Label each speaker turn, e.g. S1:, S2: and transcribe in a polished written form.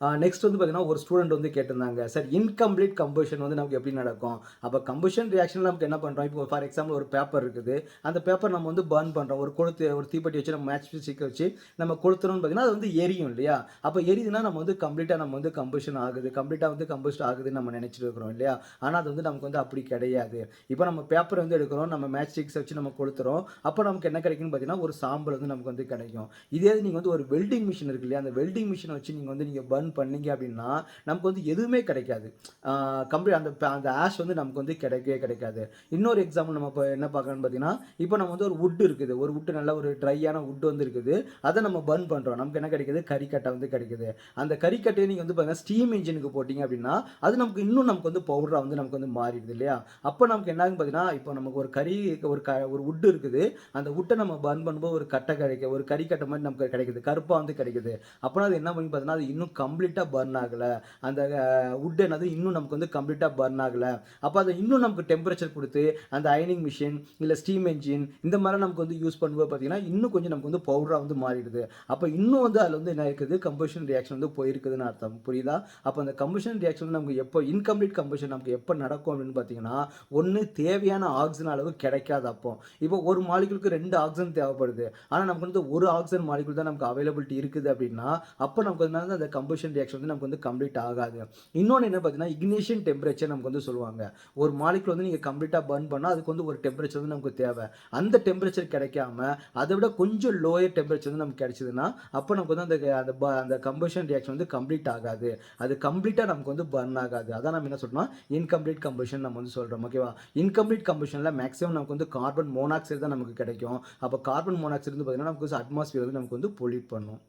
S1: Next வந்து பார்த்தீங்கன்னா, ஒரு ஸ்டூடண்ட் வந்து கேட்டிருந்தாங்க. சார் இன்கம்ப்ளீட் கம்பஷன் வந்து நமக்கு எப்படி நடக்கும்? அப்ப கம்பஷன் ரியாக்ஷன்ல நமக்கு என்ன பண்றோம்? இப்போ ஃபார் எக்ஸாம்பிள் ஒரு பேப்பர் இருக்குது. அந்த பேப்பர் நம்ம வந்து பர்ன் பண்றோம். ஒரு தீப்பெட்டி வச்சு நம்ம மேட்ச் ஸ்டிக் வச்சு நம்ம கொளுத்துறோம்னு பார்த்தீங்கன்னா, அது வந்து எரியும் இல்லையா? அப்ப எரியுதுன்னா நம்ம வந்து கம்ப்ளீட்டா நம்ம வந்து கம்பஷன் ஆகுது. கம்ப்ளீட்டா வந்து கம்பஸ்ட் ஆகுதுன்னு நம்ம நெனைச்சிட்டு இருக்கிறோம் இல்லையா? ஆனா அது வந்து நமக்கு வந்து அப்படி கிடையாது. இப்ப நம்ம பேப்பர் வந்து எடுக்கிறோம். நம்ம மேட்ச் ஸ்டிக்ஸ் வச்சு நம்ம கொளுத்துறோம். அப்ப நமக்கு என்ன கிடைக்கும்னு பார்த்தீங்கன்னா, ஒரு சாம்பல் வந்து நமக்கு வந்து கிடைக்கும். இதே இது நீங்க வந்து ஒரு வெல்டிங் மிஷின் இருக்கு இல்லையா? அந்த வெல்டிங் மிஷின வச்சு நீங்க பர்ன் பண்ணீங்க அப்படின்னா, நமக்கு வந்து எதுவுமே கிடைக்காது. ஆ அந்த ஆஷ் வந்து நமக்கு வந்து கிடைக்கவே கிடைக்காது. இன்னொரு எக்ஸாம்பிள் நம்ம இப்ப என்ன பார்க்கலாம்னு பார்த்தீங்கன்னா, இப்போ நம்ம வந்து ஒரு வுட் இருக்குது. ஒரு வுட் நல்ல ஒரு ட்ரையான வுட் வந்து இருக்குது. அத நம்ம பர்ன் பண்றோம். நமக்கு என்ன கிடைக்குது? கரிக்கட்ட வந்து கிடைக்குது. அந்த கரிக்கட்டைய நீங்க வந்து பார்த்தீங்கன்னா, ஸ்டீம் என்ஜினுக்கு போட்டீங்க அப்படின்னா, அது நமக்கு வந்து பவுடரா வந்து நமக்கு வந்து மாறிடுது இல்லையா? அப்ப நமக்கு என்ன ஆகுதுன்னு பார்த்தீங்கன்னா, இப்போ நமக்கு ஒரு வுட் இருக்குது. அந்த வுட்ட நம்ம பர்ன் பண்ணும்போது ஒரு கரிக்கட்ட மாரி நமக்கு கிடைக்குது. கருப்பா வந்து கிடைக்குது. அப்பனா அது என்ன பண்ணி பார்த்தீங்கன்னா, அது இன்னும் கம்ப்ளீட்டா பர்ன் ஆகல. அந்த வுட் என்னது இன்னும் நமக்கு வந்து கம்ப்ளீட்டா பர்ன் ஆகல. அப்ப அத இன்னும் நமக்கு டெம்பரேச்சர் குடுத்து, அந்த அயனிங் மிஷின், இல்ல ஸ்டீம் என்ஜின் இந்த மாரிலாம் நமக்கு வந்து யூஸ் பண்ணும்போது பார்த்தீங்கன்னா, இன்னும் கொஞ்சம் நமக்கு வந்து பவுடரா வந்து மாறிடுது. அப்ப இன்னும் வந்து அதுல வந்து என்ன இருக்குது? கம்பஷன் ரியாக்ஷன் வந்து போயிருக்குதுன்னு அர்த்தம். புரியுதா? அப்ப அந்த கம்பஷன் ரியாக்ஷன் வந்து நமக்கு எப்போ இன்கம்ப்ளீட் கம்பஷன் நமக்கு எப்ப நடக்கும் அப்படின்னு பார்த்தீங்கன்னா, ஒண்ணு தேவையான ஆக்ஸிஜன் அளவு கிடைக்காது அப்போ. இப்போ ஒரு மாலிக்யூலுக்கு 2 ஆக்ஸிஜன் தேவைப்படுது. ஆனா நமக்கு வந்து 1 ஆக்ஸிஜன் மாலிக்யூல் தான் நமக்கு அவைலபிலிட்டி இருக்குது அப்படின்னா, அப்ப நமக்கு வந்து அந்த கம்பஷன் ரியாக்ஷன் வந்து நமக்கு வந்து கம்ப்ளீட் ஆகாது. இன்னொன்னு என்ன பார்த்தீங்கன்னா, இக்னிஷன் டெம்பரேச்சர் நமக்கு வந்து சொல்லுவாங்க. ஒரு மாலிக்யூல் வந்து நீங்க கம்ப்ளீட்டா பர்ன் பண்ணா, அதுக்கு வந்து ஒரு டெம்பரேச்சர் வந்து நமக்கு தேவை. அந்த டெம்பரேச்சர் கிடைக்காம, அத விட கொஞ்சம் லோயர் டெம்பரேச்சர் வந்து நமக்கு கிடைச்சதுன்னா, அப்ப நமக்கு வந்து அந்த கம்பஷன் ரியாக்ஷன் வந்து கம்ப்ளீட் ஆகாது. அது கம்ப்ளீட்டா நமக்கு வந்து பர்ன் ஆகாது. அதான் நம்ம என்ன சொல்றோம்னா, இன்கம்ப்ளீட் கம்பஷன் நம்ம வந்து சொல்றோம். ஓகேவா? இன்கம்ப்ளீட் கம்பஷன்ல மேக்ஸிமம் நமக்கு வந்து கார்பன் மோனாக்சைடு தான் நமக்கு கிடைக்கும். அப்ப கார்பன் மோனாக்சைடு வந்து பார்த்தீங்கன்னா, நமக்கு அட்மாஸ்பியர் வந்து நமக்கு வந்து பொல்யூட் பண்ணும்.